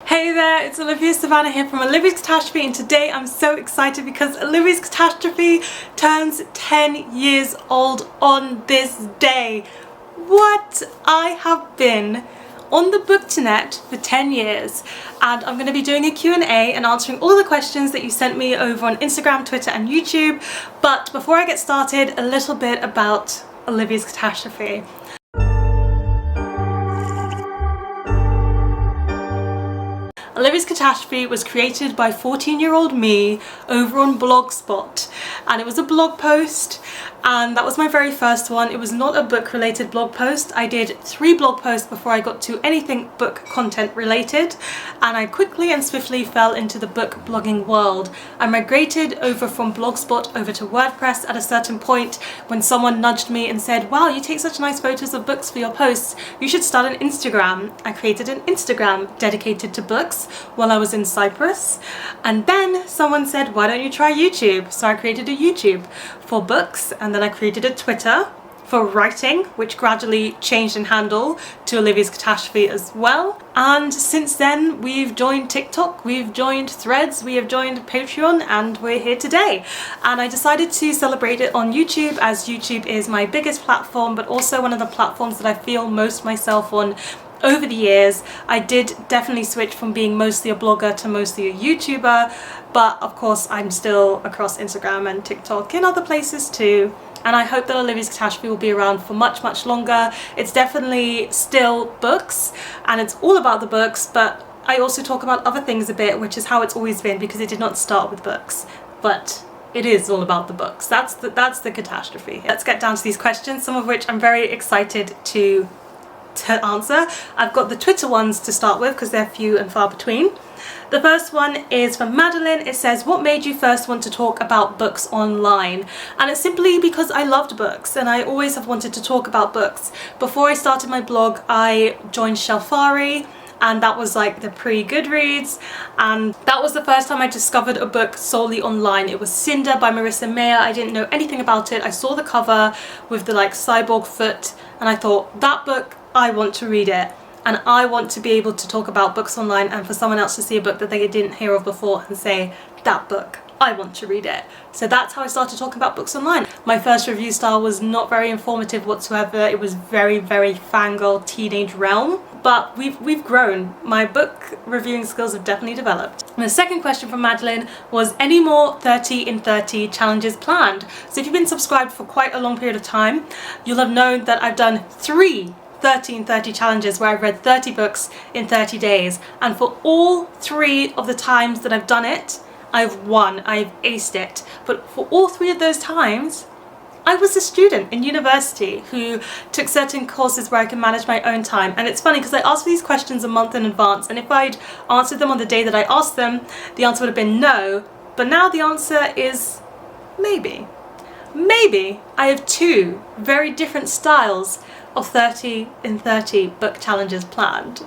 Hey there, it's Olivia-Savannah here from Olivia's Catastrophe, and today I'm so excited because Olivia's Catastrophe turns 10 years old on this day. What? I have been on the Booktinet for 10 years and I'm going to be doing a Q&A and answering all the questions that you sent me over on Instagram, Twitter and YouTube. But before I get started, a little bit about Olivia's Catastrophe. Olivia's Catastrophe was created by 14-year-old me over on Blogspot, and it was a blog post, and that was my very first one. It was not a book related blog post. I did 3 blog posts before I got to anything book content related, and I quickly and swiftly fell into the book blogging world. I migrated over from Blogspot over to WordPress at a certain point when someone nudged me and said, wow, you take such nice photos of books for your posts, you should start an Instagram. I created an Instagram dedicated to books while I was in Cyprus, and then someone said, why don't you try YouTube? So I created a YouTube for books, and then I created a Twitter for writing, which gradually changed in handle to Olivia's Catastrophe as well. And since then we've joined TikTok, we've joined Threads, we have joined Patreon, and we're here today. And I decided to celebrate it on YouTube, as YouTube is my biggest platform, but also one of the platforms that I feel most myself on. Over the years, I did definitely switch from being mostly a blogger to mostly a YouTuber, but of course I'm still across Instagram and TikTok and other places too. And I hope that Olivia's Catastrophe will be around for much longer. It's definitely still books and it's all about the books, but I also talk about other things a bit, which is how it's always been, because it did not start with books, but it is all about the books. That's the catastrophe. Let's get down to these questions, some of which I'm very excited to answer. I've got the Twitter ones to start with because they're few and far between. The first one is from Madeline. It says, what made you first want to talk about books online? And it's simply because I loved books and I always have wanted to talk about books. Before I started my blog, I joined Shelfari, and that was like the pre-Goodreads, and that was the first time I discovered a book solely online. It was Cinder by Marissa Meyer. I didn't know anything about it. I saw the cover with the like cyborg foot and I thought, that book, I want to read it, and I want to be able to talk about books online, and for someone else to see a book that they didn't hear of before and say, that book, I want to read it. So that's how I started talking about books online. My first review style was not very informative whatsoever. It was very fangirl teenage realm, but we've grown. My book reviewing skills have definitely developed. And the second question from Madeline was, any more 30 in 30 challenges planned? So if you've been subscribed for quite a long period of time, you'll have known that I've done 3 30 in 30 challenges where I've read 30 books in 30 days, and for all 3 of the times that I've done it, I've won, I've aced it. But for all 3 of those times, I was a student in university who took certain courses where I can manage my own time. And it's funny because I asked for these questions a month in advance, and if I'd answered them on the day that I asked them, the answer would have been no. But now the answer is maybe. Maybe I have 2 very different styles of 30 in 30 book challenges planned.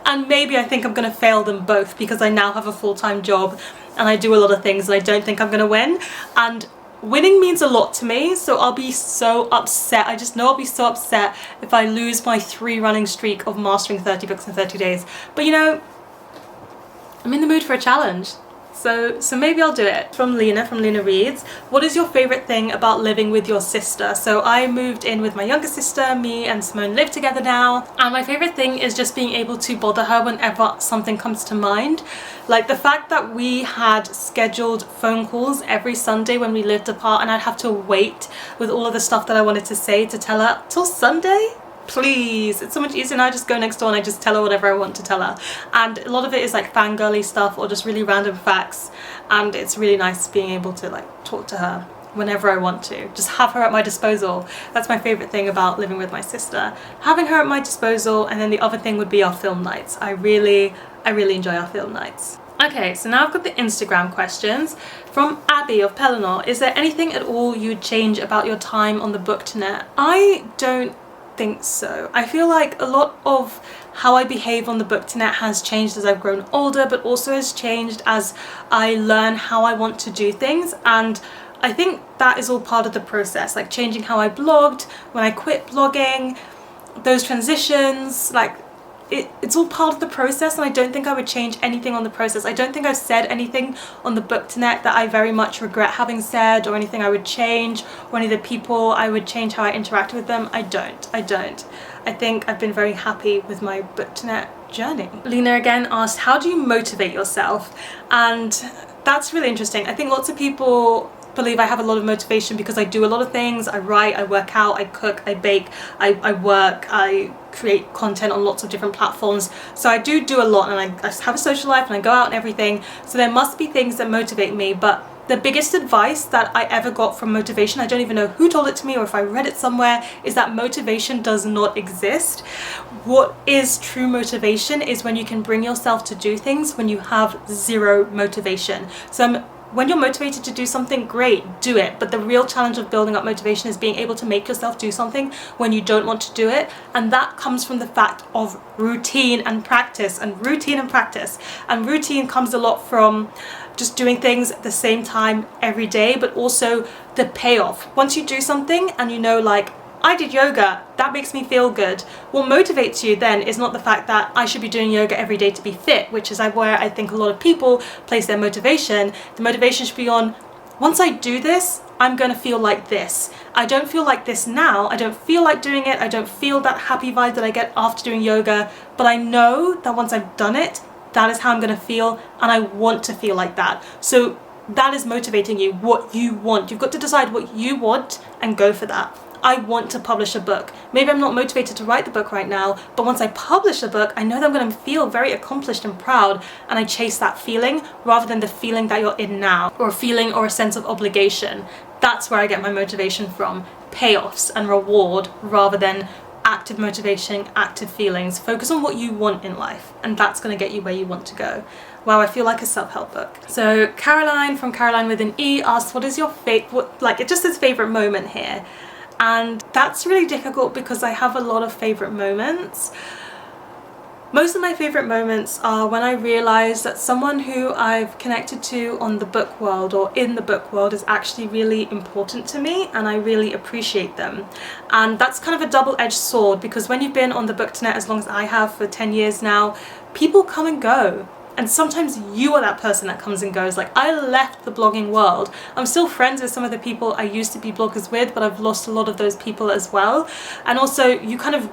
And maybe I think I'm going to fail them both because I now have a full-time job and I do a lot of things and I don't think I'm going to win. And winning means a lot to me, so I'll be so upset. I just know I'll be so upset if I lose my 3 running streak of mastering 30 books in 30 days. But you know, I'm in the mood for a challenge. So maybe I'll do it. From Lena Reads, what is your favourite thing about living with your sister? So I moved in with my younger sister, me and Simone live together now, and my favourite thing is just being able to bother her whenever something comes to mind. Like the fact that we had scheduled phone calls every Sunday when we lived apart, and I'd have to wait with all of the stuff that I wanted to say to tell her till Sunday? Please, it's so much easier now. I just go next door and I just tell her whatever I want to tell her, and a lot of it is like fangirly stuff or just really random facts, and it's really nice being able to like talk to her whenever I want to, just have her at my disposal. That's my favourite thing about living with my sister, having her at my disposal. And then the other thing would be our film nights. I really enjoy our film nights. Okay, so now I've got the Instagram questions. From Abby of Pelennor, is there anything at all you'd change about your time on the Booktinet? I don't think so. I feel like a lot of how I behave on the Booktinet has changed as I've grown older, but also has changed as I learn how I want to do things, and I think that is all part of the process, like changing how I blogged when I quit blogging, those transitions, like it's all part of the process, and I don't think I would change anything on the process. I don't think I've said anything on the book-to-net that I very much regret having said, or anything I would change, or any of the people I would change how I interact with them. I don't. I think I've been very happy with my book-to-net journey. Lena again asked, how do you motivate yourself? And that's really interesting. I think lots of people believe I have a lot of motivation because I do a lot of things. I write, I work out, I cook, I bake, I work, I create content on lots of different platforms. So I do a lot, and I have a social life, and I go out and everything. So there must be things that motivate me. But the biggest advice that I ever got from motivation, I don't even know who told it to me or if I read it somewhere, is that motivation does not exist. What is true motivation is when you can bring yourself to do things when you have zero motivation. So when you're motivated to do something, great, do it. But the real challenge of building up motivation is being able to make yourself do something when you don't want to do it. And that comes from the fact of routine and practice, and routine and practice. And routine comes a lot from just doing things at the same time every day, but also the payoff. Once you do something and you know, like, I did yoga, that makes me feel good. What motivates you then is not the fact that I should be doing yoga every day to be fit, which is where I think a lot of people place their motivation. The motivation should be on, once I do this, I'm going to feel like this. I don't feel like this now. I don't feel like doing it. I don't feel that happy vibe that I get after doing yoga. But I know that once I've done it, that is how I'm going to feel, and I want to feel like that. So that is motivating you, what you want. You've got to decide what you want and go for that. I want to publish a book. Maybe I'm not motivated to write the book right now, but once I publish a book, I know that I'm going to feel very accomplished and proud, and I chase that feeling rather than the feeling that you're in now, or a feeling or a sense of obligation. That's where I get my motivation from. Payoffs and reward rather than active motivation, active feelings. Focus on what you want in life, and that's going to get you where you want to go. Wow, I feel like a self-help book. So Caroline from Caroline with an E asked, what is your it just says favorite moment here. And that's really difficult because I have a lot of favorite moments. Most of my favorite moments are when I realize that someone who I've connected to on the book world or in the book world is actually really important to me, and I really appreciate them. And that's kind of a double-edged sword, because when you've been on the book-to-net as long as I have, for 10 years now, people come and go. And sometimes you are that person that comes and goes. Like, I left the blogging world. I'm still friends with some of the people I used to be bloggers with, but I've lost a lot of those people as well. And also, you kind of,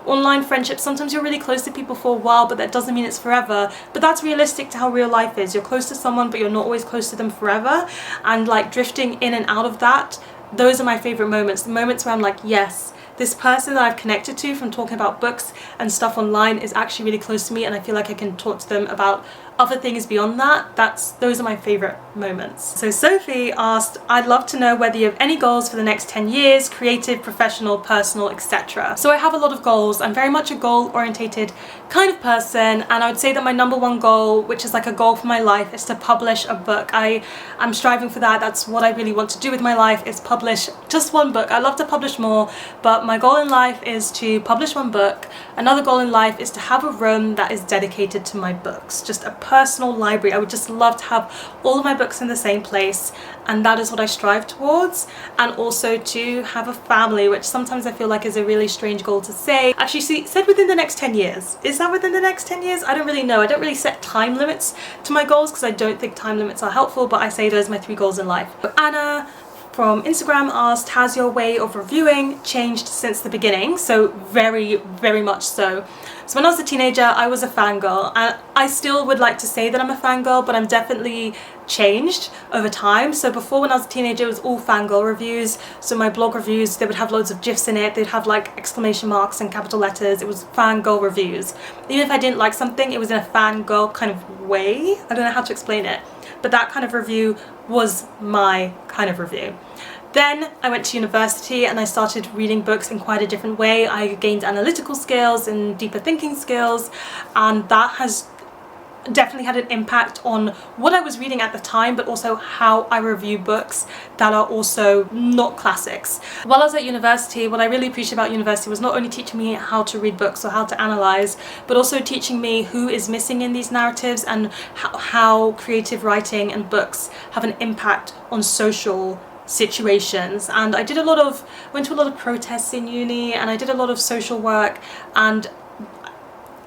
online friendships, sometimes you're really close to people for a while, but that doesn't mean it's forever. But that's realistic to how real life is. You're close to someone, but you're not always close to them forever. And like drifting in and out of that, those are my favorite moments. The moments where I'm like, yes, this person that I've connected to from talking about books and stuff online is actually really close to me, and I feel like I can talk to them about other things beyond that. Those are my favorite moments. So Sophie asked, I'd love to know whether you have any goals for the next 10 years, creative, professional, personal, etc. So I have a lot of goals. I'm very much a goal-orientated kind of person, and I would say that my number one goal, which is like a goal for my life, is to publish a book. I'm striving for that. That's what I really want to do with my life, is publish just one book. I love to publish more, but my goal in life is to publish one book. Another goal in life is to have a room that is dedicated to my books, just a personal library. I would just love to have all of my books in the same place, and that is what I strive towards. And also to have a family, which sometimes I feel like is a really strange goal to say. Actually, said within the next 10 years. Is that within the next 10 years? I don't really know. I don't really set time limits to my goals because I don't think time limits are helpful, but I say those are my 3 goals in life. Anna from Instagram asked, has your way of reviewing changed since the beginning? So very, very much so. So when I was a teenager, I was a fangirl, and I still would like to say that I'm a fangirl, but I'm definitely changed over time. So before, when I was a teenager, it was all fangirl reviews. So my blog reviews, they would have loads of GIFs in it. They'd have like exclamation marks and capital letters. It was fangirl reviews. Even if I didn't like something, it was in a fangirl kind of way. I don't know how to explain it, but that kind of review was my kind of review. Then I went to university and I started reading books in quite a different way. I gained analytical skills and deeper thinking skills, and that has definitely had an impact on what I was reading at the time, but also how I review books that are also not classics. While I was at university, what I really appreciated about university was not only teaching me how to read books or how to analyze, but also teaching me who is missing in these narratives, and how creative writing and books have an impact on social situations. And I went to a lot of protests in uni, and I did a lot of social work, and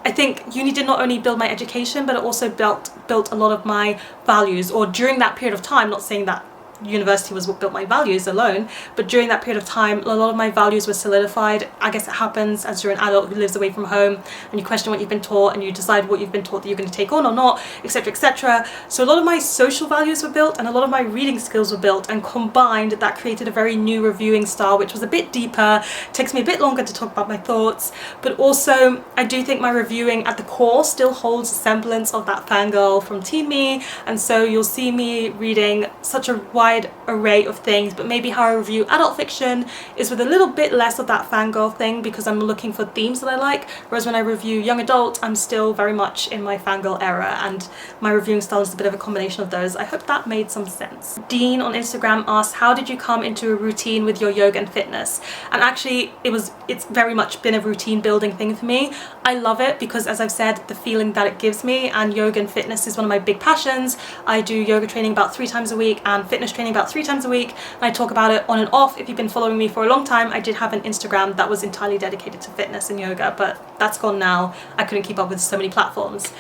I think uni did not only build my education, but it also built a lot of my values. Or during that period of time, not saying that university was what built my values alone, but during that period of time a lot of my values were solidified. I guess it happens as you're an adult who lives away from home and you question what you've been taught and you decide what you've been taught that you're going to take on or not, etc, etc. So a lot of my social values were built and a lot of my reading skills were built, and combined that created a very new reviewing style which was a bit deeper. It takes me a bit longer to talk about my thoughts, but also I do think my reviewing at the core still holds a semblance of that fangirl from Temi, and so you'll see me reading such a wide array of things, but maybe how I review adult fiction is with a little bit less of that fangirl thing because I'm looking for themes that I like, whereas when I review young adult I'm still very much in my fangirl era, and my reviewing style is a bit of a combination of those. I hope that made some sense. Dean on Instagram asked, how did you come into a routine with your yoga and fitness? And actually it's very much been a routine building thing for me. I love it because, as I've said, the feeling that it gives me, and yoga and fitness is one of my big passions. I do yoga training about 3 times a week and fitness training about 3 times a week, and I talk about it on and off. If you've been following me for a long time, I did have an Instagram that was entirely dedicated to fitness and yoga, but that's gone now. I couldn't keep up with so many platforms.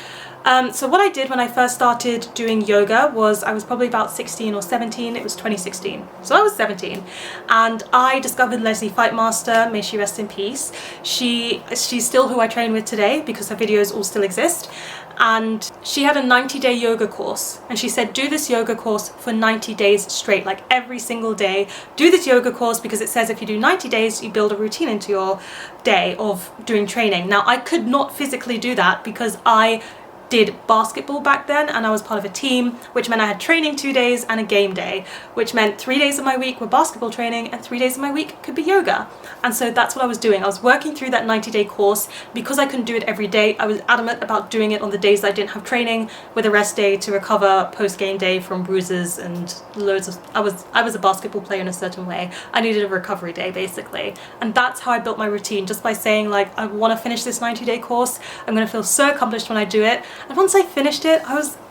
So what I did when I first started doing yoga was, I was probably about 16 or 17, it was 2016, so I was 17, and I discovered Leslie Fightmaster, may she rest in peace. She's still who I train with today because her videos all still exist, and she had a 90-day yoga course, and she said, do this yoga course for 90 days straight, like every single day. Do this yoga course because it says if you do 90 days, you build a routine into your day of doing training. Now, I could not physically do that because I did basketball back then and I was part of a team, which meant I had training 2 days and a game day, which meant 3 days of my week were basketball training and 3 days of my week could be yoga. And so that's what I was doing. I was working through that 90-day course. Because I couldn't do it every day, I was adamant about doing it on the days that I didn't have training, with a rest day to recover post-game day from bruises and loads of... I was a basketball player in a certain way. I needed a recovery day, basically. And that's how I built my routine, just by saying, like, I want to finish this 90-day course. I'm going to feel so accomplished when I do it. And once I finished it,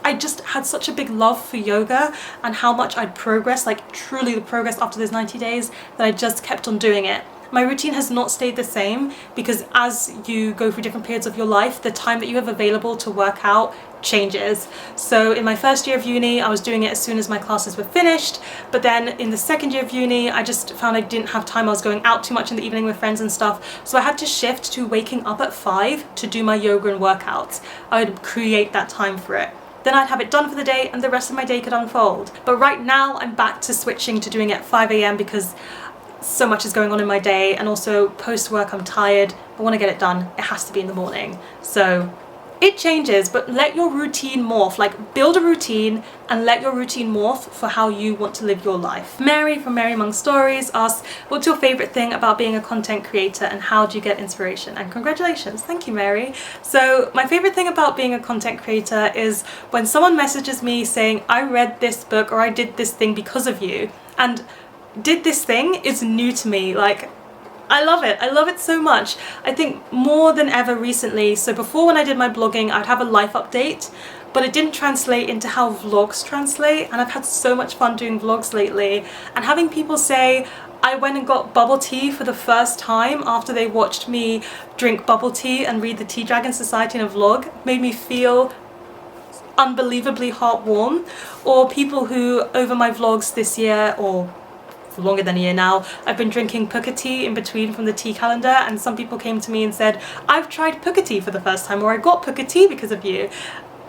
I just had such a big love for yoga and how much I'd progressed, like truly the progress after those 90 days, that I just kept on doing it. My routine has not stayed the same because as you go through different periods of your life, the time that you have available to work out changes. So in my first year of uni, I was doing it as soon as my classes were finished, but then in the second year of uni, I just found I didn't have time. I was going out too much in the evening with friends and stuff, so I had to shift to waking up at 5 to do my yoga and workouts. I would create that time for it. Then I'd have it done for the day and the rest of my day could unfold. But right now I'm back to switching to doing it at 5 AM because so much is going on in my day, and also post-work I'm tired. I want to get it done. It has to be in the morning. So it changes, but let your routine morph. Like, build a routine and let your routine morph for how you want to live your life. Mary from Mary Among Stories asks, what's your favorite thing about being a content creator and how do you get inspiration? And congratulations. Thank you, Mary. So my favorite thing about being a content creator is when someone messages me saying, I read this book or I did this thing because of you, and did this thing is new to me. Like, I love it. I love it so much. I think more than ever recently. So before, when I did my blogging, I'd have a life update, but it didn't translate into how vlogs translate, and I've had so much fun doing vlogs lately, and having people say, I went and got bubble tea for the first time after they watched me drink bubble tea and read the Tea Dragon Society in a vlog, made me feel unbelievably heartwarm. Or people who, over my vlogs this year, or for longer than a year now, I've been drinking puka tea in between from the tea calendar, and some people came to me and said, I've tried puka tea for the first time, or I got puka tea because of you.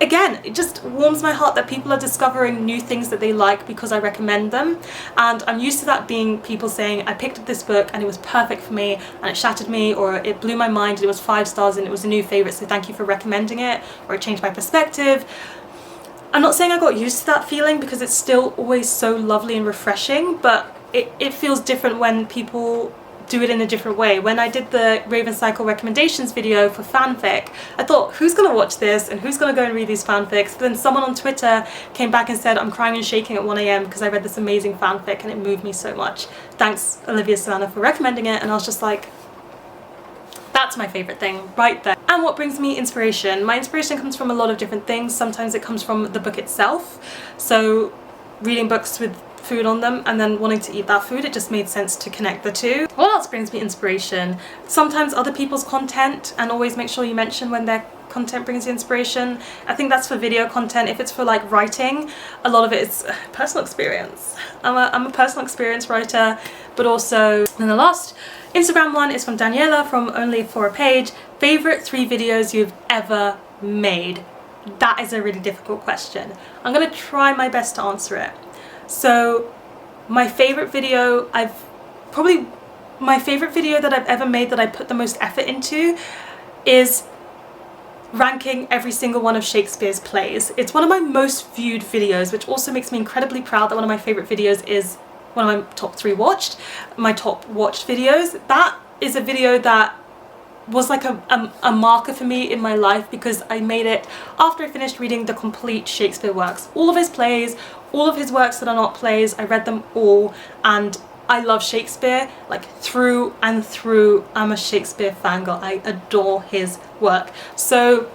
Again, it just warms my heart that people are discovering new things that they like because I recommend them. And I'm used to that being people saying, I picked up this book and it was perfect for me and it shattered me, or it blew my mind and it was 5 stars and it was a new favourite, so thank you for recommending it, or it changed my perspective. I'm not saying I got used to that feeling because it's still always so lovely and refreshing, but it feels different when people do it in a different way. When I did the Raven Cycle recommendations video for fanfic, I thought, who's gonna watch this and who's gonna go and read these fanfics? But then someone on Twitter came back and said, I'm crying and shaking at 1 AM because I read this amazing fanfic and it moved me so much. Thanks, Olivia-Savannah, for recommending it. And I was just like, that's my favourite thing right there. And what brings me inspiration? My inspiration comes from a lot of different things. Sometimes it comes from the book itself. So reading books with food on them and then wanting to eat that food. It just made sense to connect the two. What else brings me inspiration? Sometimes other people's content, and always make sure you mention when their content brings you inspiration. I think that's for video content. If it's for like writing, a lot of it is personal experience. I'm a personal experience writer, but also, and the last Instagram one is from Daniela from Only for a Page. Favorite 3 videos you've ever made? That is a really difficult question. I'm gonna try my best to answer it. So my favorite video that I've ever made that I put the most effort into is ranking every single one of Shakespeare's plays. It's one of my most viewed videos, which also makes me incredibly proud that one of my favorite videos is one of my top 3 watched, my top watched videos. That is a video that was like a marker for me in my life, because I made it after I finished reading the complete Shakespeare works. All of his plays, all of his works that are not plays, I read them all, and I love Shakespeare, like through and through. I'm a Shakespeare fangirl. I adore his work. So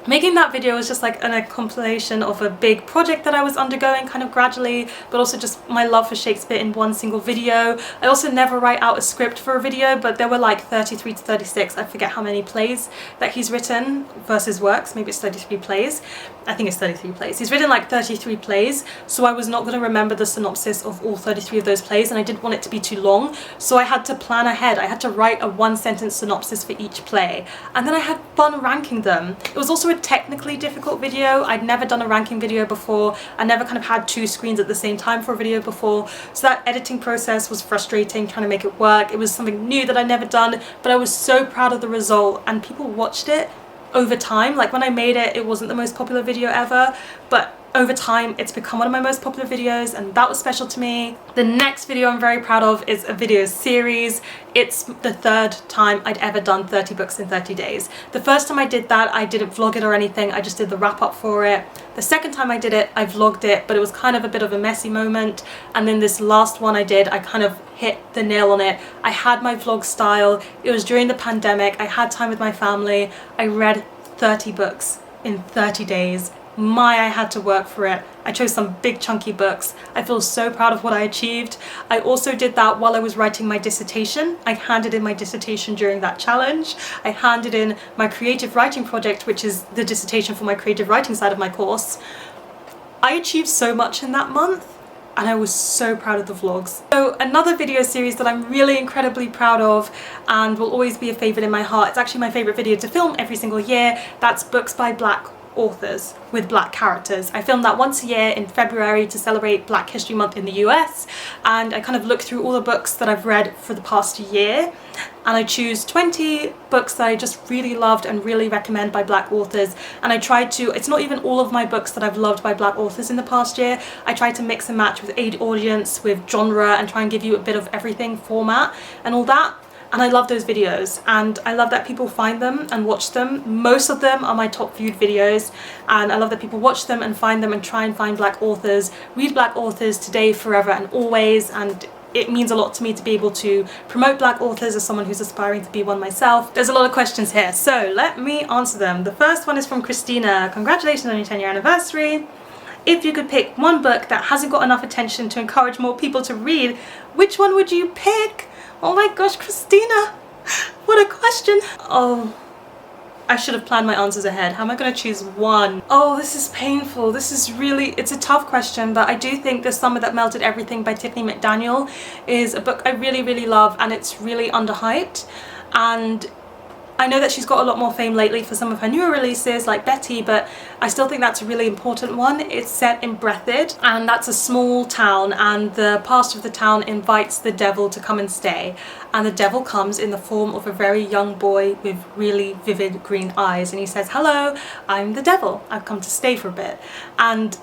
making that video was just like a compilation of a big project that I was undergoing kind of gradually, but also just my love for Shakespeare in one single video. I also never write out a script for a video, but there were like 33 to 36, I forget how many plays that he's written versus works, maybe it's 33 plays. I think it's 33 plays. He's written like 33 plays, so I was not going to remember the synopsis of all 33 of those plays, and I didn't want it to be too long, so I had to plan ahead. I had to write a 1-sentence synopsis for each play, and then I had fun ranking them. It was also a technically difficult video. I'd never done a ranking video before. I never kind of had 2 screens at the same time for a video before, so that editing process was frustrating, trying to make it work. It was something new that I'd never done, but I was so proud of the result, and people watched it over time. Like when I made it, it wasn't the most popular video ever, but over time it's become one of my most popular videos, and that was special to me. The next video I'm very proud of is a video series. It's the 3rd time I'd ever done 30 books in 30 days. The first time I did that, I didn't vlog it or anything, I just did the wrap up for it. The second time I did it, I vlogged it, but it was kind of a bit of a messy moment. And then this last one I did, I kind of hit the nail on it. I had my vlog style. It was during the pandemic. I had time with my family. I read 30 books in 30 days. I had to work for it. I chose some big chunky books. I feel so proud of what I achieved. I also did that while I was writing my dissertation. I handed in my dissertation during that challenge. I handed in my creative writing project, which is the dissertation for my creative writing side of my course. I achieved so much in that month, and I was so proud of the vlogs. So another video series that I'm really incredibly proud of and will always be a favourite in my heart, it's actually my favourite video to film every single year, that's books by Black authors with Black characters. I film that once a year in February to celebrate Black History Month in the US, and I kind of look through all the books that I've read for the past year, and I choose 20 books that I just really loved and really recommend by Black authors. And I try to, it's not even all of my books that I've loved by Black authors in the past year, I try to mix and match with age audience, with genre, and try and give you a bit of everything format and all that. And I love those videos, and I love that people find them and watch them. Most of them are my top viewed videos, and I love that people watch them and find them and try and find Black authors, read Black authors today, forever and always. And it means a lot to me to be able to promote Black authors as someone who's aspiring to be one myself. There's a lot of questions here, so let me answer them. The first one is from Christina. Congratulations on your 10-year anniversary. If you could pick one book that hasn't got enough attention to encourage more people to read, which one would you pick? Oh my gosh, Christina, what a question. Oh, I should have planned my answers ahead. How am I going to choose one? Oh, this is painful. This is really, it's a tough question, but I do think The Summer That Melted Everything by Tiffany McDaniel is a book I really, really love, and it's really underhyped. And I know that she's got a lot more fame lately for some of her newer releases like Betty, but I still think that's a really important one. It's set in Brethid, and that's a small town, and the pastor of the town invites the devil to come and stay, and the devil comes in the form of a very young boy with really vivid green eyes, and he says, "Hello, I'm the devil, I've come to stay for a bit." And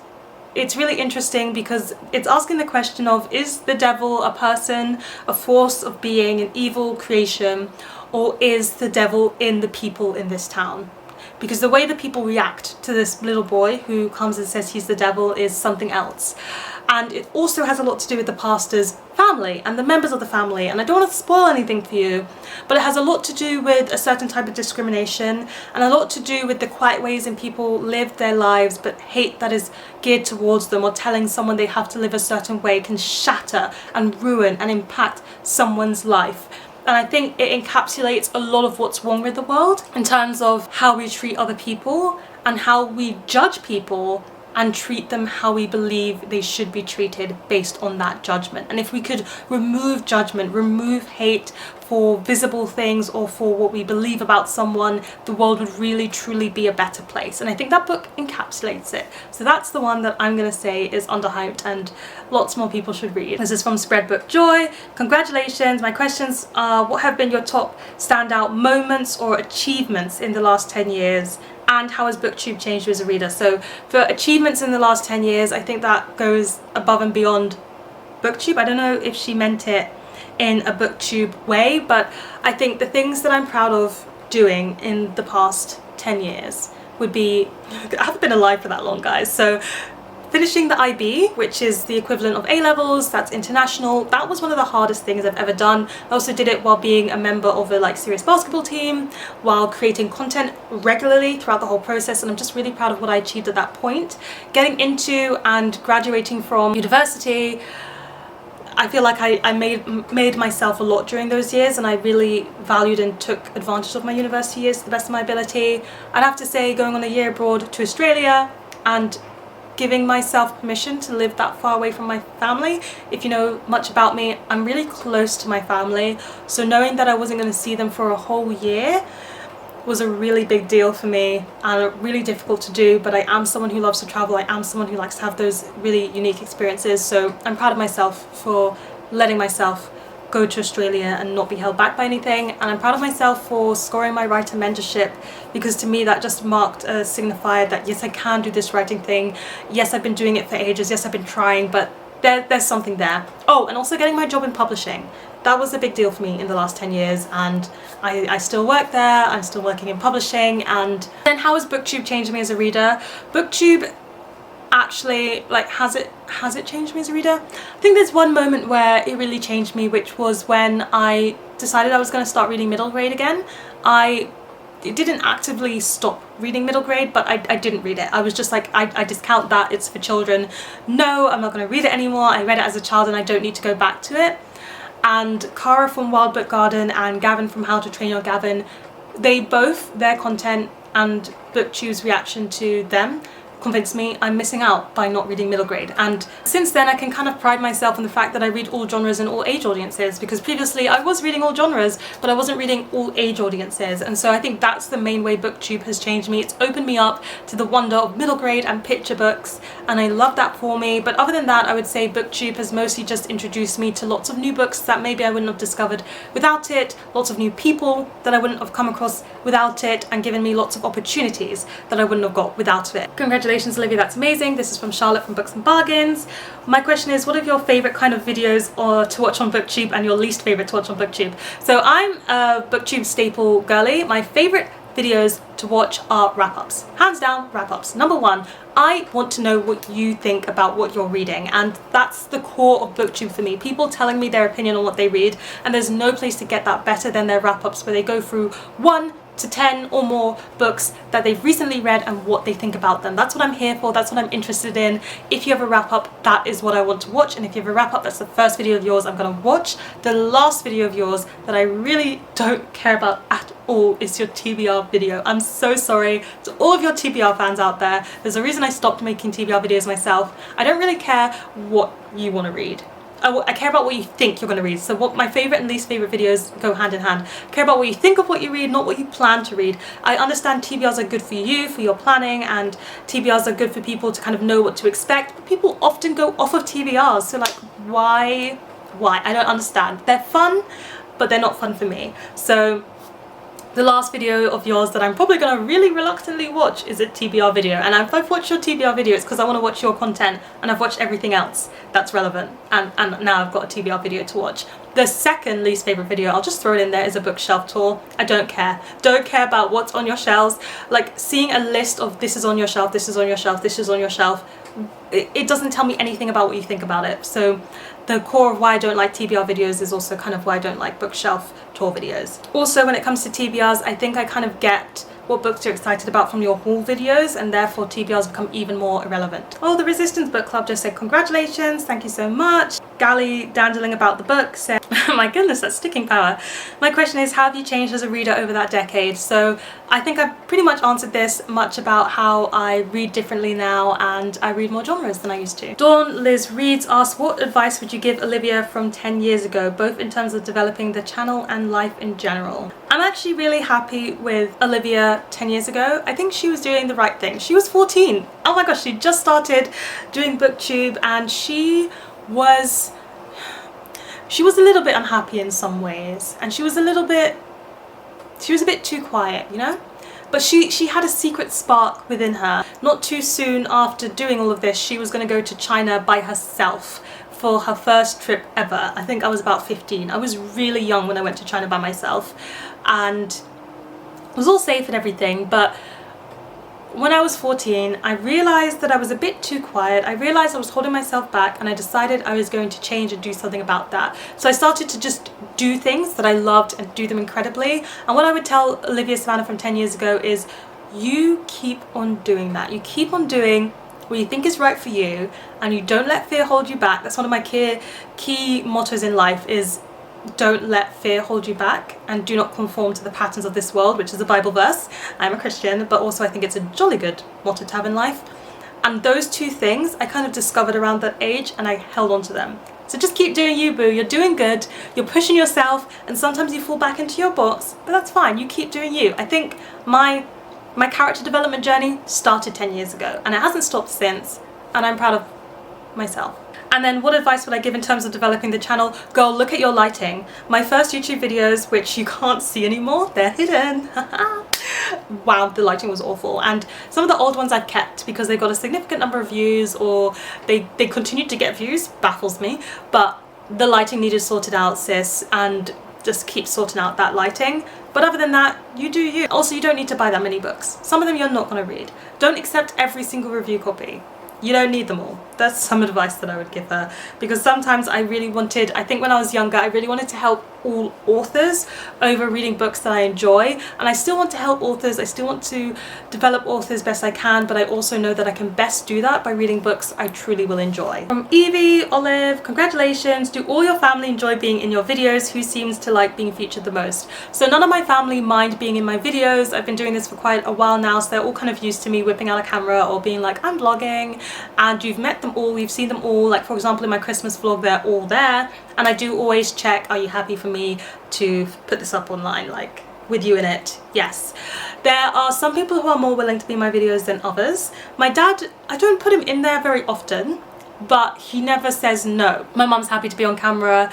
it's really interesting because it's asking the question of, is the devil a person, a force of being, an evil creation, or is the devil in the people in this town? Because the way the people react to this little boy who comes and says he's the devil is something else. and it also has a lot to do with the pastor's family and the members of the family, and I don't want to spoil anything for you, but it has a lot to do with a certain type of discrimination and a lot to do with the quiet ways in people live their lives, but hate that is geared towards them, or telling someone they have to live a certain way can shatter and ruin and impact someone's life. And I think it encapsulates a lot of what's wrong with the world in terms of how we treat other people and how we judge people and treat them how we believe they should be treated based on that judgment. And if we could remove judgment, remove hate for visible things or for what we believe about someone, the world would really truly be a better place. And I think that book encapsulates it. So that's the one that I'm gonna say is underhyped and lots more people should read. This is from Spread Book Joy. Congratulations. My questions are, what have been your top standout moments or achievements in the last 10 years? And how has booktube changed you as a reader? So for achievements in the last 10 years, I think that goes above and beyond booktube. I don't know if she meant it in a booktube way, but I think the things that I'm proud of doing in the past 10 years would be, I haven't been alive for that long, guys, so finishing the IB, which is the equivalent of A-levels, that's international. That was one of the hardest things I've ever done. I also did it while being a member of a serious basketball team, while creating content regularly throughout the whole process, and I'm just really proud of what I achieved at that point. Getting into and graduating from university, I feel like I made myself a lot during those years, and I really valued and took advantage of my university years to the best of my ability. I'd have to say going on a year abroad to Australia and giving myself permission to live that far away from my family. If you know much about me, I'm really close to my family, so knowing that I wasn't going to see them for a whole year was a really big deal for me and really difficult to do, but I am someone who loves to travel. I am someone who likes to have those really unique experiences, so I'm proud of myself for letting myself go to Australia and not be held back by anything. And I'm proud of myself for scoring my writer mentorship, because to me that just marked a signifier that yes, I can do this writing thing, yes, I've been doing it for ages, yes, I've been trying, but there's something there. Oh, and also getting my job in publishing. That was a big deal for me in the last 10 years, and I still work there. I'm still working in publishing. And then how has booktube changed me as a reader? Booktube actually, has it changed me as a reader? I think there's one moment where it really changed me, which was when I decided I was going to start reading middle grade again. I didn't actively stop reading middle grade, but I didn't read it. I was just like, I discount that, it's for children. No, I'm not going to read it anymore. I read it as a child and I don't need to go back to it. And Cara from Wild Book Garden and Gavin from How to Train Your Gavin, they both, their content and booktube's reaction to them convinced me I'm missing out by not reading middle grade. And since then I can kind of pride myself in the fact that I read all genres and all age audiences, because previously I was reading all genres but I wasn't reading all age audiences. And so I think that's the main way booktube has changed me. It's opened me up to the wonder of middle grade and picture books, and I love that for me. But other than that, I would say booktube has mostly just introduced me to lots of new books that maybe I wouldn't have discovered without it, lots of new people that I wouldn't have come across without it, and given me lots of opportunities that I wouldn't have got without it. Congratulations, Olivia, that's amazing. This is from Charlotte from Books and Bargains. My question is, what are your favourite kind of videos to watch on booktube and your least favourite to watch on booktube? So I'm a booktube staple girly. My favourite videos to watch are wrap-ups. Hands down, wrap-ups. Number one, I want to know what you think about what you're reading, and that's the core of booktube for me. People telling me their opinion on what they read, and there's no place to get that better than their wrap-ups, where they go through 1 to 10 or more books that they've recently read and what they think about them. That's what I'm here for, that's what I'm interested in. If you have a wrap-up, that is what I want to watch, and if you have a wrap-up, that's the first video of yours I'm gonna watch. The last video of yours that I really don't care about at all is your TBR video. I'm so sorry to all of your TBR fans out there. There's a reason I stopped making TBR videos myself. I don't really care what you want to read. I care about what you think you're going to read. So what my favourite and least favourite videos go hand in hand. I care about what you think of what you read, not what you plan to read. I understand TBRs are good for you, for your planning, and TBRs are good for people to kind of know what to expect, but people often go off of TBRs, so why? I don't understand. They're fun, but they're not fun for me. So the last video of yours that I'm probably going to really reluctantly watch is a TBR video, and if I've watched your TBR video, it's because I want to watch your content and I've watched everything else that's relevant, and now I've got a TBR video to watch. The second least favorite video, I'll just throw it in there, is a bookshelf tour. I don't care. Don't care about what's on your shelves. Like seeing a list of this is on your shelf, this is on your shelf, this is on your shelf, it doesn't tell me anything about what you think about it. So the core of why I don't like TBR videos is also kind of why I don't like bookshelf tour videos. Also, when it comes to TBRs, I think I kind of get what books you're excited about from your haul videos, and therefore TBRs become even more irrelevant. Oh, the Resistance Book Club just said congratulations, thank you so much. Gally dandling about the book said, my goodness, that's sticking power. My question is, how have you changed as a reader over that decade? So I think I've pretty much answered this much about how I read differently now, and I read more genres than I used to. Dawn Liz Reads asks, what advice would you give Olivia from 10 years ago, both in terms of developing the channel and life in general? I'm actually really happy with Olivia 10 years ago. I think she was doing the right thing. She was 14. Oh my gosh, she just started doing booktube, and she was a little bit unhappy in some ways, and she was a bit too quiet, you know? But she had a secret spark within her. Not too soon after doing all of this, she was going to go to China by herself for her first trip ever. I think I was about 15. I was really young when I went to China by myself, and it was all safe and everything, but when I was 14, I realized that I was a bit too quiet. I realized I was holding myself back, and I decided I was going to change and do something about that. So I started to just do things that I loved and do them incredibly. And what I would tell Olivia-Savannah from 10 years ago is, you keep on doing that. You keep on doing what you think is right for you, and you don't let fear hold you back. That's one of my key mottos in life, is don't let fear hold you back, and do not conform to the patterns of this world, which is a Bible verse. I'm a Christian, but also I think it's a jolly good motto to have in life. And those two things I kind of discovered around that age, and I held on to them. So just keep doing you, boo. You're doing good, you're pushing yourself, and sometimes you fall back into your box, but that's fine. You keep doing you. I think my character development journey started 10 years ago, and it hasn't stopped since, and I'm proud of myself. And then what advice would I give in terms of developing the channel? Girl, look at your lighting. My first YouTube videos, which you can't see anymore, they're hidden. Wow, the lighting was awful. And some of the old ones I've kept because they got a significant number of views, or they continued to get views, baffles me. But the lighting needed sorted out, sis, and just keep sorting out that lighting. But other than that, you do you. Also, you don't need to buy that many books. Some of them you're not going to read. Don't accept every single review copy. You don't need them all. That's some advice that I would give her, because sometimes I think when I was younger, I really wanted to help all authors over reading books that I enjoy, and I still want to help authors, I still want to develop authors best I can, but I also know that I can best do that by reading books I truly will enjoy. From Evie Olive, congratulations, do all your family enjoy being in your videos? Who seems to like being featured the most? So none of my family mind being in my videos. I've been doing this for quite a while now, so they're all kind of used to me whipping out a camera or being like, I'm vlogging, and you've met them all, you've seen them all. Like for example, in my Christmas vlog, they're all there, and I do always check, are you happy for me to put this up online, like with you in it? Yes. There are some people who are more willing to be in my videos than others. My dad, I don't put him in there very often, but he never says no. My mum's happy to be on camera.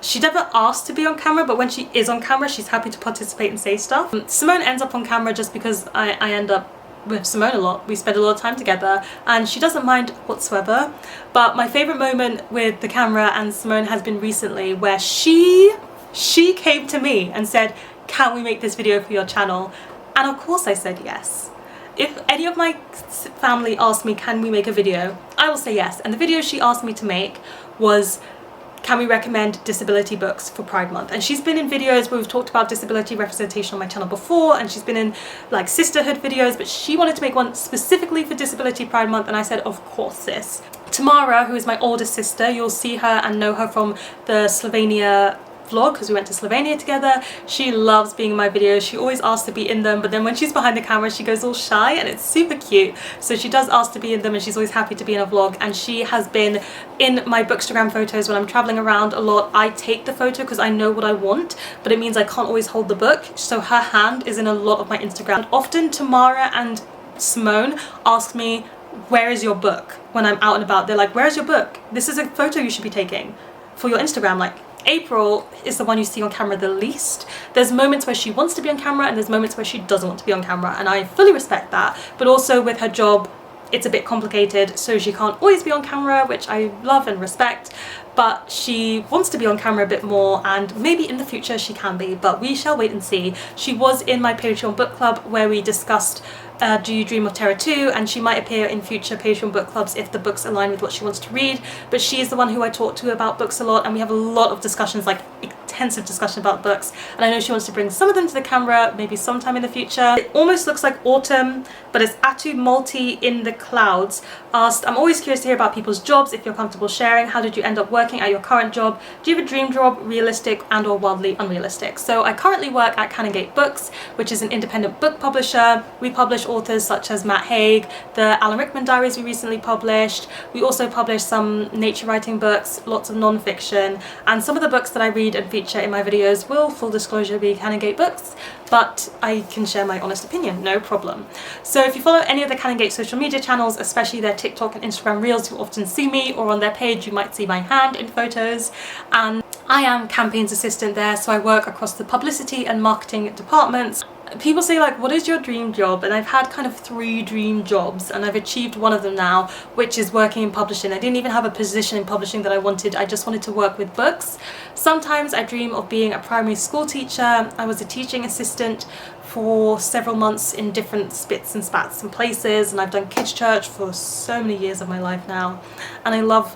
She never asks to be on camera, but when she is on camera, she's happy to participate and say stuff. Simone ends up on camera just because I end up with Simone a lot. We spend a lot of time together, and she doesn't mind whatsoever. But my favorite moment with the camera and Simone has been recently, where she came to me and said, can we make this video for your channel? And of course I said yes. If any of my family asked me, can we make a video, I will say yes. And the video she asked me to make was, can we recommend disability books for Pride Month? And she's been in videos where we've talked about disability representation on my channel before, and she's been in like sisterhood videos, but she wanted to make one specifically for Disability Pride Month, and I said, of course, sis. Tamara, who is my oldest sister, you'll see her and know her from the Slovenia vlog because we went to Slovenia together. She loves being in my videos. She always asks to be in them, but then when she's behind the camera she goes all shy, and it's super cute. So she does ask to be in them, and she's always happy to be in a vlog, and she has been in my Bookstagram photos. When I'm traveling around a lot, I take the photo because I know what I want, but it means I can't always hold the book, so her hand is in a lot of my Instagram. And often Tamara and Simone ask me, where is your book? When I'm out and about, they're like, where's your book? This is a photo you should be taking for your Instagram. Like, April is the one you see on camera the least. There's moments where she wants to be on camera, and there's moments where she doesn't want to be on camera, and I fully respect that. But also with her job, it's a bit complicated, so she can't always be on camera, which I love and respect, but she wants to be on camera a bit more, and maybe in the future she can be, but we shall wait and see. She was in my Patreon book club where we discussed Do You Dream of Terra-Two, and she might appear in future Patreon book clubs if the books align with what she wants to read, but she is the one who I talk to about books a lot, and we have a lot of discussions, like intensive discussion about books, and I know she wants to bring some of them to the camera maybe sometime in the future. It almost looks like autumn, but it's Atu Multi in the Clouds asked, I'm always curious to hear about people's jobs, if you're comfortable sharing. How did you end up working at your current job? Do you have a dream job, realistic and or wildly unrealistic? So I currently work at Canongate Books, which is an independent book publisher. We publish authors such as Matt Haig, the Alan Rickman diaries we recently published. We also publish some nature writing books, lots of non-fiction, and some of the books that I read and feature in my videos will, full disclosure, be Canongate books, but I can share my honest opinion, no problem. So if you follow any of the Canongate social media channels, especially their TikTok and Instagram reels, you'll often see me, or on their page you might see my hand in photos, and I am campaigns assistant there, so I work across the publicity and marketing departments. People say, like, what is your dream job? And I've had kind of 3 dream jobs, and I've achieved one of them now, which is working in publishing. I didn't even have a position in publishing that I wanted, I just wanted to work with books. Sometimes I dream of being a primary school teacher. I was a teaching assistant for several months in different spits and spats and places, and I've done kids church for so many years of my life now, and I love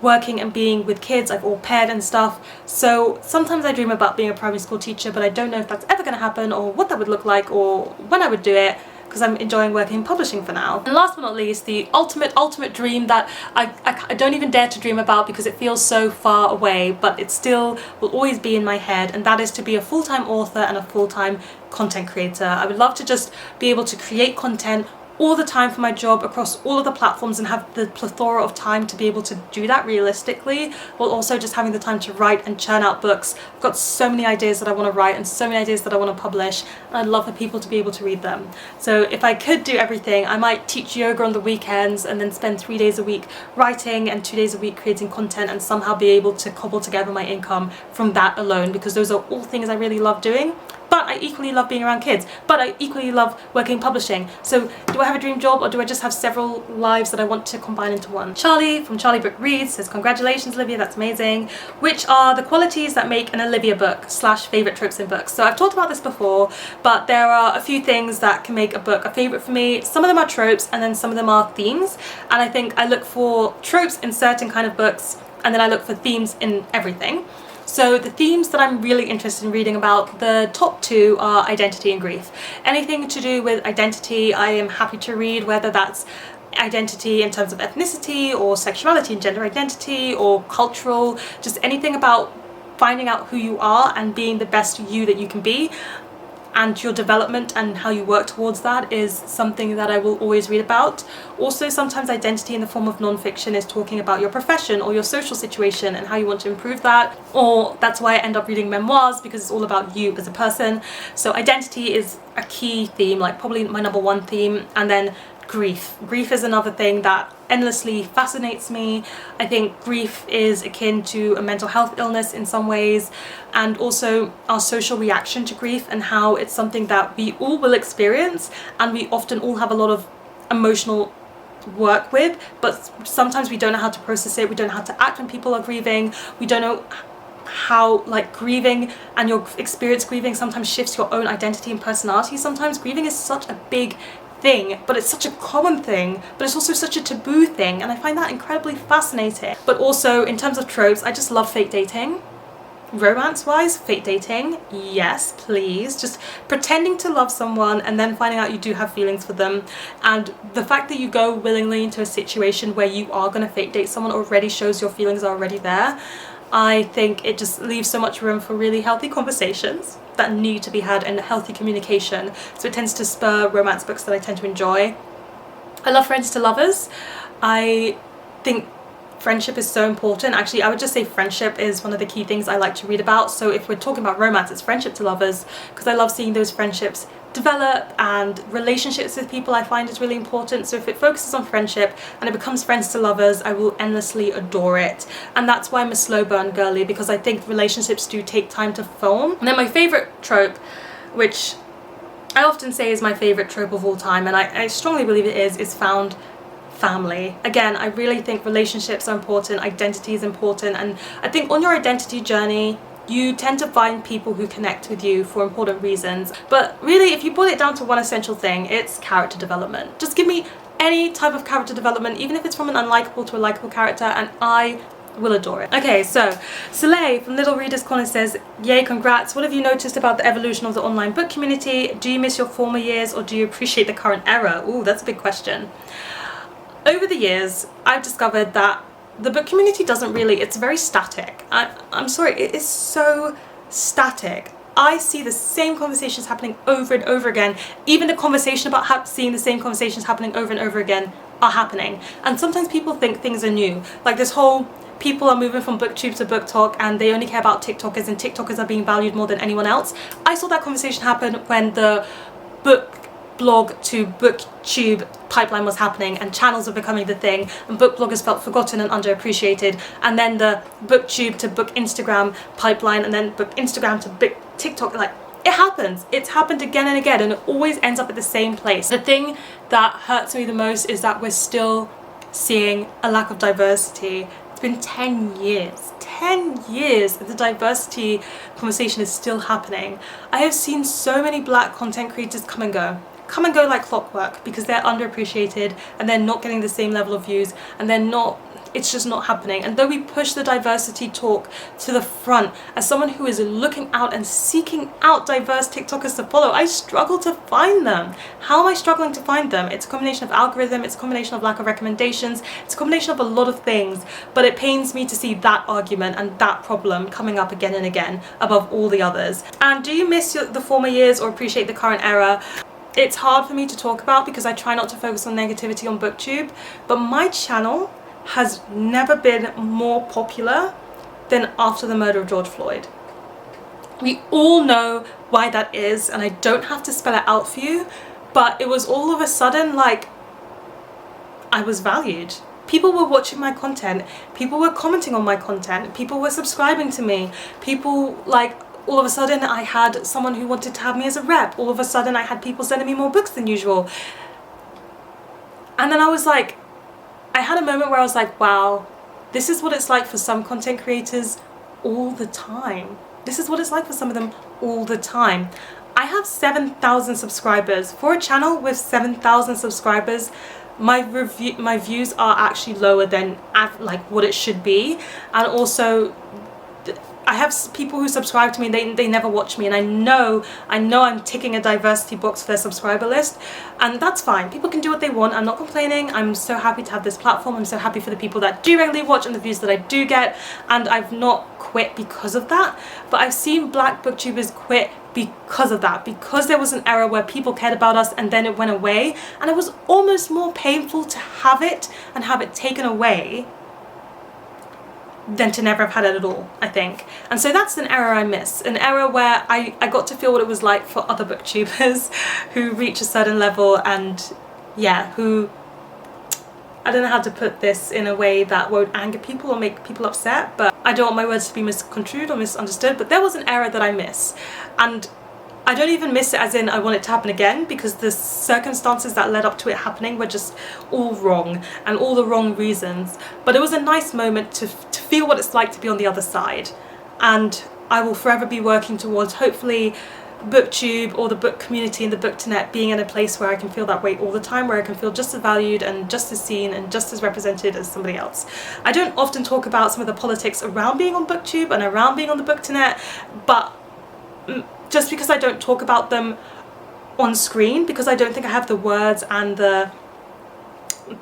working and being with kids. I've au paired and stuff, so sometimes I dream about being a primary school teacher, but I don't know if that's ever going to happen or what that would look like or when I would do it, because I'm enjoying working in publishing for now. And last but not least, the ultimate dream that I don't even dare to dream about because it feels so far away, but it still will always be in my head, and that is to be a full-time author and a full-time content creator. I would love to just be able to create content all the time for my job across all of the platforms and have the plethora of time to be able to do that realistically, while also just having the time to write and churn out books. I've got so many ideas that I want to write and so many ideas that I want to publish, and I'd love for people to be able to read them. So if I could do everything, I might teach yoga on the weekends and then spend 3 days a week writing and 2 days a week creating content, and somehow be able to cobble together my income from that alone, because those are all things I really love doing. But I equally love being around kids, but I equally love working in publishing. So do I have a dream job, or do I just have several lives that I want to combine into one? Charlie from Charlie Book Reads says, congratulations Olivia, that's amazing. Which are the qualities that make an Olivia book / favourite tropes in books? So I've talked about this before, but there are a few things that can make a book a favourite for me. Some of them are tropes, and then some of them are themes. And I think I look for tropes in certain kind of books, and then I look for themes in everything. So the themes that I'm really interested in reading about, the top 2 are identity and grief. Anything to do with identity I am happy to read, whether that's identity in terms of ethnicity or sexuality and gender identity or cultural, just anything about finding out who you are and being the best you that you can be, and your development and how you work towards that is something that I will always read about. Also, sometimes identity in the form of non-fiction is talking about your profession or your social situation and how you want to improve that, or that's why I end up reading memoirs, because it's all about you as a person. So identity is a key theme, like probably my #1 theme, and then grief. Grief is another thing that endlessly fascinates me. I think grief is akin to a mental health illness in some ways, and also our social reaction to grief and how it's something that we all will experience, and we often all have a lot of emotional work with, but sometimes we don't know how to process it, we don't know how to act when people are grieving, we don't know how, like, grieving and your experience grieving sometimes shifts your own identity and personality. Sometimes grieving is such a big thing, but it's such a common thing, but it's also such a taboo thing, and I find that incredibly fascinating. But also in terms of tropes, I just love fake dating. Romance wise, fake dating, yes please, just pretending to love someone and then finding out you do have feelings for them, and the fact that you go willingly into a situation where you are going to fake date someone already shows your feelings are already there. I think it just leaves so much room for really healthy conversations that need to be had and healthy communication, so it tends to spur romance books that I tend to enjoy. I love friends to lovers. I think friendship is so important. Actually, I would just say friendship is one of the key things I like to read about. So if we're talking about romance, it's friendship to lovers, because I love seeing those friendships develop, and relationships with people I find is really important. So if it focuses on friendship and it becomes friends to lovers, I will endlessly adore it. And that's why I'm a slow burn girly, because I think relationships do take time to form. And then my favourite trope, which I often say is my favourite trope of all time, and I strongly believe it is found family. Again, I really think relationships are important, identity is important, and I think on your identity journey, you tend to find people who connect with you for important reasons. But really, if you boil it down to one essential thing, it's character development. Just give me any type of character development, even if it's from an unlikable to a likable character, and I will adore it. Okay, so Soleil from Little Readers Corner says, yay, congrats. What have you noticed about the evolution of the online book community? Do you miss your former years or do you appreciate the current era? Ooh, that's a big question. Over the years, I've discovered that the book community doesn't really, it's very static. I'm sorry, it is so static. I see the same conversations happening over and over again. Even the conversation about seeing the same conversations happening over and over again are happening. And sometimes people think things are new. Like this whole, people are moving from booktube to book talk and they only care about TikTokers and TikTokers are being valued more than anyone else. I saw that conversation happen when the book blog to booktube pipeline was happening and channels were becoming the thing and book bloggers felt forgotten and underappreciated, and then the booktube to book Instagram pipeline and then book Instagram to book TikTok. Like, it happens. It's happened again and again and it always ends up at the same place. The thing that hurts me the most is that we're still seeing a lack of diversity. It's been 10 years. 10 years and the diversity conversation is still happening. I have seen so many black content creators come and go like clockwork because they're underappreciated and they're not getting the same level of views and they're not, it's just not happening. And though we push the diversity talk to the front, as someone who is looking out and seeking out diverse TikTokers to follow, I struggle to find them. How am I struggling to find them? It's a combination of algorithm, it's a combination of lack of recommendations, it's a combination of a lot of things, but it pains me to see that argument and that problem coming up again and again above all the others. And do you miss the former years or appreciate the current era? It's hard for me to talk about because I try not to focus on negativity on booktube, but my channel has never been more popular than after the murder of George Floyd. We all know why that is and I don't have to spell it out for you, but it was all of a sudden like I was valued. People were watching my content, people were commenting on my content, people were subscribing to me, people like, all of a sudden I had someone who wanted to have me as a rep. All of a sudden I had people sending me more books than usual. And then I was like, I had a moment where I was like, wow, this is what it's like for some content creators all the time. This is what it's like for some of them all the time. I have 7,000 subscribers. For a channel with 7,000 subscribers, my views are actually lower than like what it should be. And also I have people who subscribe to me and they never watch me, and I know I'm ticking a diversity box for their subscriber list, and that's fine. People can do what they want. I'm not complaining. I'm so happy to have this platform. I'm so happy for the people that do regularly watch and the views that I do get, and I've not quit because of that. But I've seen black booktubers quit because of that, because there was an era where people cared about us and then it went away, and it was almost more painful to have it and have it taken away than to never have had it at all, I think. And so that's an era I miss, an era where I got to feel what it was like for other booktubers who reach a certain level and yeah, who, I don't know how to put this in a way that won't anger people or make people upset, but I don't want my words to be misconstrued or misunderstood, but there was an era that I miss, and I don't even miss it as in I want it to happen again, because the circumstances that led up to it happening were just all wrong and all the wrong reasons. But it was a nice moment to feel what it's like to be on the other side. And I will forever be working towards hopefully booktube or the book community and the booktonet being in a place where I can feel that way all the time, where I can feel just as valued and just as seen and just as represented as somebody else. I don't often talk about some of the politics around being on booktube and around being on the booktonet, but just because I don't talk about them on screen, because I don't think I have the words and the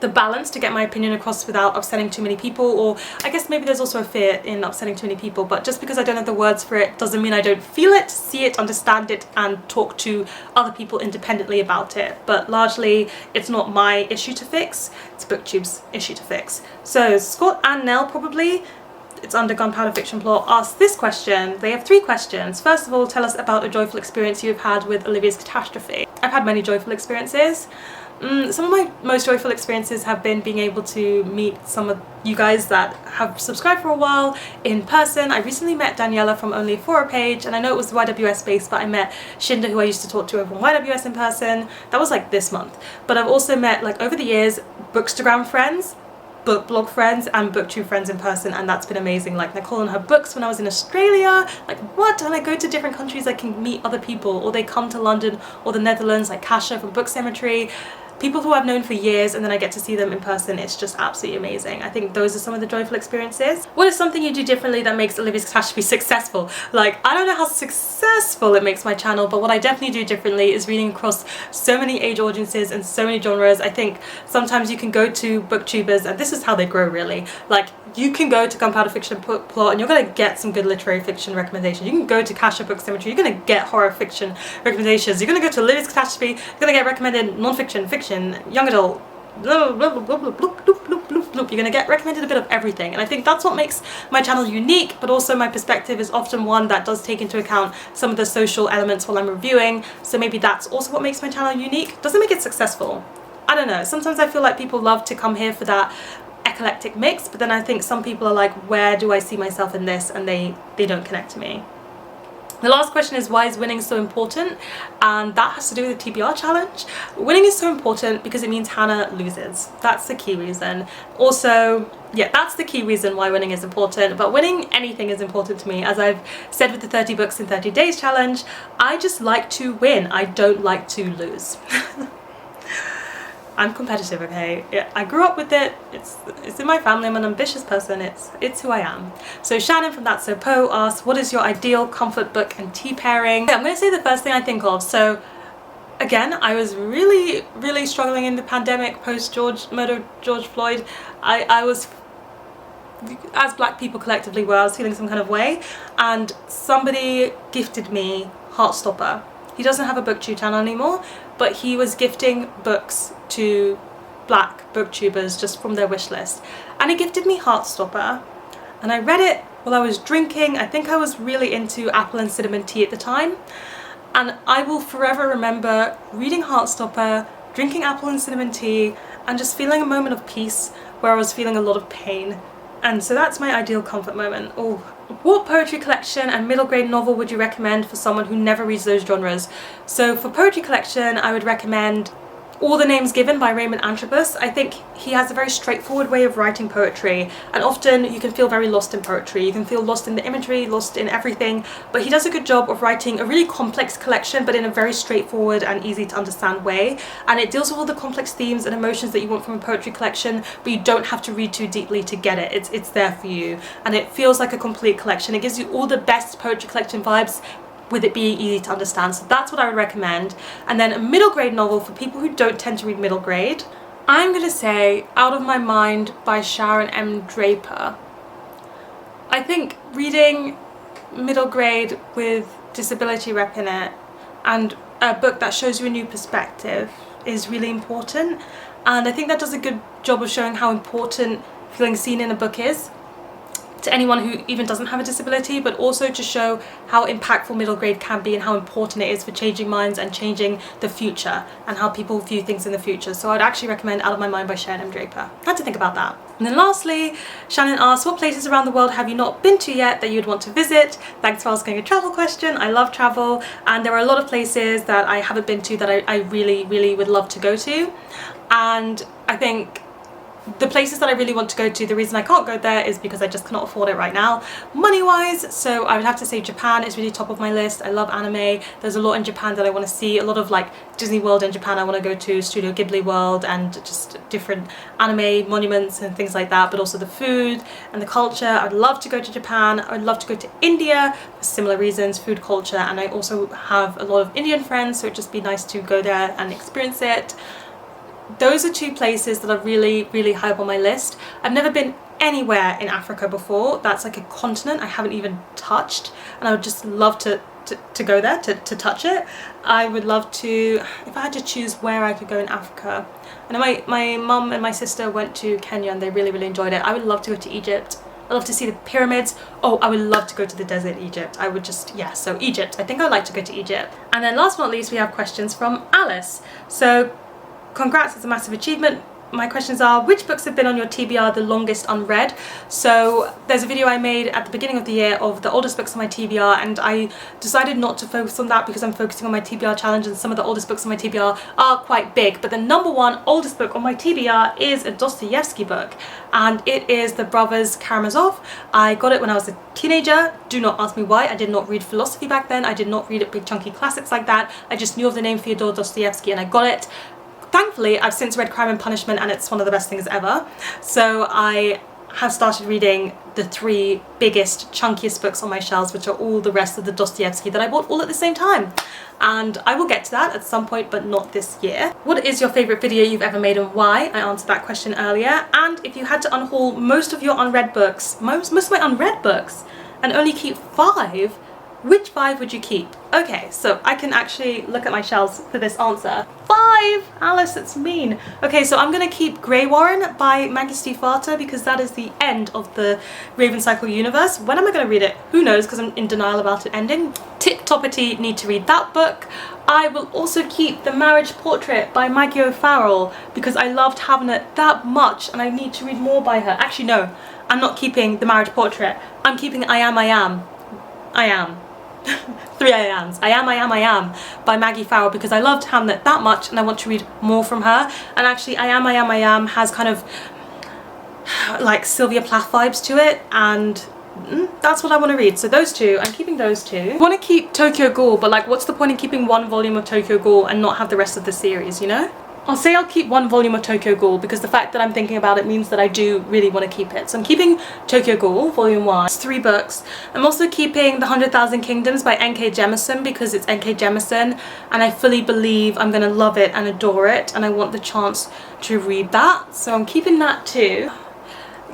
balance to get my opinion across without upsetting too many people, or I guess maybe there's also a fear in upsetting too many people, but just because I don't have the words for it doesn't mean I don't feel it, see it, understand it, and talk to other people independently about it. But largely it's not my issue to fix, it's booktube's issue to fix. So Scott and Nell, probably, it's under Gunpowder Fiction Plot, asked this question. They have 3 questions. First of all, tell us about a joyful experience you've had with Olivia's Catastrophe. I've had many joyful experiences. Some of my most joyful experiences have been being able to meet some of you guys that have subscribed for a while in person. I recently met Daniela from Only For a Page, and I know it was YWS based, but I met Cinder, who I used to talk to over on YWS in person. That was like this month. But I've also met, like over the years, bookstagram friends, book blog friends, and booktube friends in person, and that's been amazing. Like Nicole and her books when I was in Australia, like what? When I go to different countries I can meet other people, or they come to London or the Netherlands, like Kasha from Book Cemetery, people who I've known for years, and then I get to see them in person. It's just absolutely amazing. I think those are some of the joyful experiences. What is something you do differently that makes Olivia's Catastrophe successful? Like, I don't know how successful it makes my channel, but what I definitely do differently is reading across so many age audiences and so many genres. I think sometimes you can go to booktubers, and this is how they grow really. Like, you can go to Gunpowder Fiction and Plot and you're going to get some good literary fiction recommendations. You can go to Kasha Book Cemetery, you're going to get horror fiction recommendations. You're going to go to Olivia's Catastrophe, you're going to get recommended non-fiction, fiction, young adult, blah, blah, blah, blah, blah, blah, blah, blah, blah, blah. You're going to get recommended a bit of everything, and I think that's what makes my channel unique, but also my perspective is often one that does take into account some of the social elements while I'm reviewing, so maybe that's also what makes my channel unique. Doesn't make it successful. I don't know, sometimes I feel like people love to come here for that eclectic mix, but then I think some people are like, where do I see myself in this, and they don't connect to me. The last question is, why is winning so important? And that has to do with the TBR challenge. Winning is so important because it means Hannah loses. That's the key reason. Also, yeah, that's the key reason why winning is important, but winning anything is important to me. As I've said with the 30 books in 30 days challenge, I just like to win. I don't like to lose. I'm competitive, okay? Yeah, I grew up with it. It's in my family. I'm an ambitious person. It's who I am. So Shannon from That's So Poe asks, what is your ideal comfort book and tea pairing? I'm going to say the first thing I think of. So again, I was really struggling in the pandemic post murder of George Floyd. I was, as black people collectively were, I was feeling some kind of way, and somebody gifted me Heartstopper. He doesn't have a booktube channel anymore, but he was gifting books to black booktubers just from their wish list. And he gifted me Heartstopper, and I read it while I was drinking. I think I was really into apple and cinnamon tea at the time, and I will forever remember reading Heartstopper, drinking apple and cinnamon tea, and just feeling a moment of peace where I was feeling a lot of pain. And so that's my ideal comfort moment. Oh, what poetry collection and middle grade novel would you recommend for someone who never reads those genres? So for poetry collection, I would recommend All the Names Given by Raymond Antrobus. I think he has a very straightforward way of writing poetry, and often you can feel very lost in poetry. You can feel lost in the imagery, lost in everything, but he does a good job of writing a really complex collection, but in a very straightforward and easy to understand way. And it deals with all the complex themes and emotions that you want from a poetry collection, but you don't have to read too deeply to get it. It's there for you, and it feels like a complete collection. It gives you all the best poetry collection vibes, with it being easy to understand. So that's what I would recommend. And then a middle grade novel for people who don't tend to read middle grade, I'm gonna say Out of My Mind by Sharon M. Draper. I think reading middle grade with disability rep in it and a book that shows you a new perspective is really important, and I think that does a good job of showing how important feeling seen in a book is to anyone who even doesn't have a disability, but also to show how impactful middle grade can be and how important it is for changing minds and changing the future and how people view things in the future. So I'd actually recommend Out of My Mind by Sharon M. Draper. I had to think about that. And then lastly, Shannon asks, what places around the world have you not been to yet that you'd want to visit? Thanks for asking a travel question. I love travel, and there are a lot of places that I haven't been to that I really would love to go to. And I think the places that I really want to go to, the reason I can't go there is because I just cannot afford it right now, money-wise. So I would have to say Japan is really top of my list. I love anime. There's a lot in Japan that I want to see. A lot of like Disney World in Japan I want to go to, Studio Ghibli World, and just different anime monuments and things like that, but also the food and the culture. I'd love to go to Japan. I'd love to go to India for similar reasons, food, culture, and I also have a lot of Indian friends, so it'd just be nice to go there and experience it. Those are two places that are really high up on my list. I've never been anywhere in Africa before. That's like a continent I haven't even touched, and I would just love to go there, to touch it. I would love to, if I had to choose where I could go in Africa. I know my mum and my sister went to Kenya and they really enjoyed it. I would love to go to Egypt. I'd love to see the pyramids. Oh, I would love to go to the desert Egypt. I would just, yeah, so Egypt. I think I'd like to go to Egypt. And then last but not least, we have questions from Alice. So congrats, it's a massive achievement. my questions are, which books have been on your TBR the longest unread? So there's a video I made at the beginning of the year of the oldest books on my TBR, and I decided not to focus on that because I'm focusing on my TBR challenge, and some of the oldest books on my TBR are quite big. But the number one oldest book on my TBR is a Dostoevsky book, and it is The Brothers Karamazov. I got it when I was a teenager. Do not ask me why. I did not read philosophy back then. I did not read big chunky classics like that. I just knew of the name Fyodor Dostoevsky and I got it. Thankfully, I've since read Crime and Punishment and it's one of the best things ever. So I have started reading the 3 biggest, chunkiest books on my shelves, which are all the rest of the Dostoevsky that I bought all at the same time. And I will get to that at some point, but not this year. What is your favourite video you've ever made and why? I answered that question earlier. And if you had to unhaul most of your unread books, most of my unread books, and only keep 5, which 5 would you keep? Okay, so I can actually look at my shelves for this answer. 5! Alice, it's mean. Okay, so I'm gonna keep Greywaren by Maggie Stiefvater because that is the end of the Raven Cycle universe. When am I gonna read it? Who knows, because I'm in denial about it ending. Tip-toppity, need to read that book. I will also keep The Marriage Portrait by Maggie O'Farrell because I loved having it that much and I need to read more by her. Actually, no, I'm not keeping The Marriage Portrait. I'm keeping I Am. 3 I Ams. I Am by Maggie Farrell because I loved Hamlet that much and I want to read more from her. And actually I Am has kind of like Sylvia Plath vibes to it, and that's what I want to read. So those 2, I'm keeping those 2. I want to keep Tokyo Ghoul, but like what's the point in keeping 1 volume of Tokyo Ghoul and not have the rest of the series, you know? I'll say I'll keep 1 volume of Tokyo Ghoul because the fact that I'm thinking about it means that I do really want to keep it. So I'm keeping Tokyo Ghoul, volume 1. It's 3 books. I'm also keeping The 100,000 Kingdoms by N.K. Jemisin because it's N.K. Jemisin and I fully believe I'm going to love it and adore it and I want the chance to read that. So I'm keeping that too.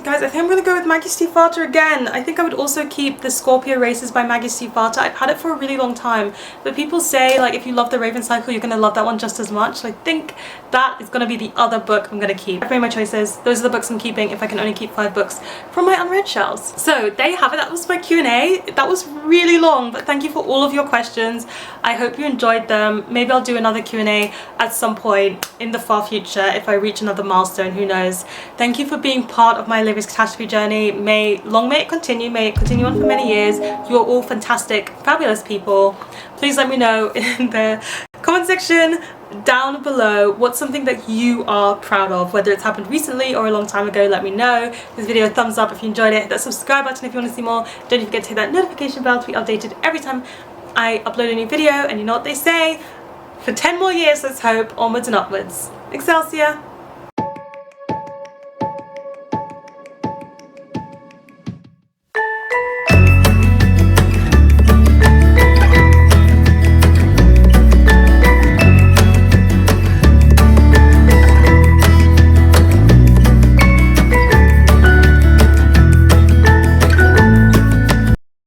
Guys, I think I'm going to go with Maggie Stiefvater again. I think I would also keep The Scorpio Races by Maggie Stiefvater. I've had it for a really long time, but people say like if you love the Raven Cycle, you're going to love that one just as much. So I think that is going to be the other book I'm going to keep. I've made my choices. Those are the books I'm keeping if I can only keep 5 books from my unread shelves. So there you have it. That was my Q&A. That was really long, but thank you for all of your questions. I hope you enjoyed them. Maybe I'll do another Q&A at some point in the far future if I reach another milestone, who knows. Thank you for being part of my Olivia's Catastrophe journey. May it continue on for many years. You're all fantastic, fabulous people. Please let me know in the comment section down below what's something that you are proud of, whether it's happened recently or a long time ago. Let me know. Give this video a thumbs up if you enjoyed it. Hit that subscribe button if you want to see more. Don't forget to hit that notification bell to be updated every time I upload a new video. And you know what they say, for 10 more years, let's hope, onwards and upwards. Excelsior!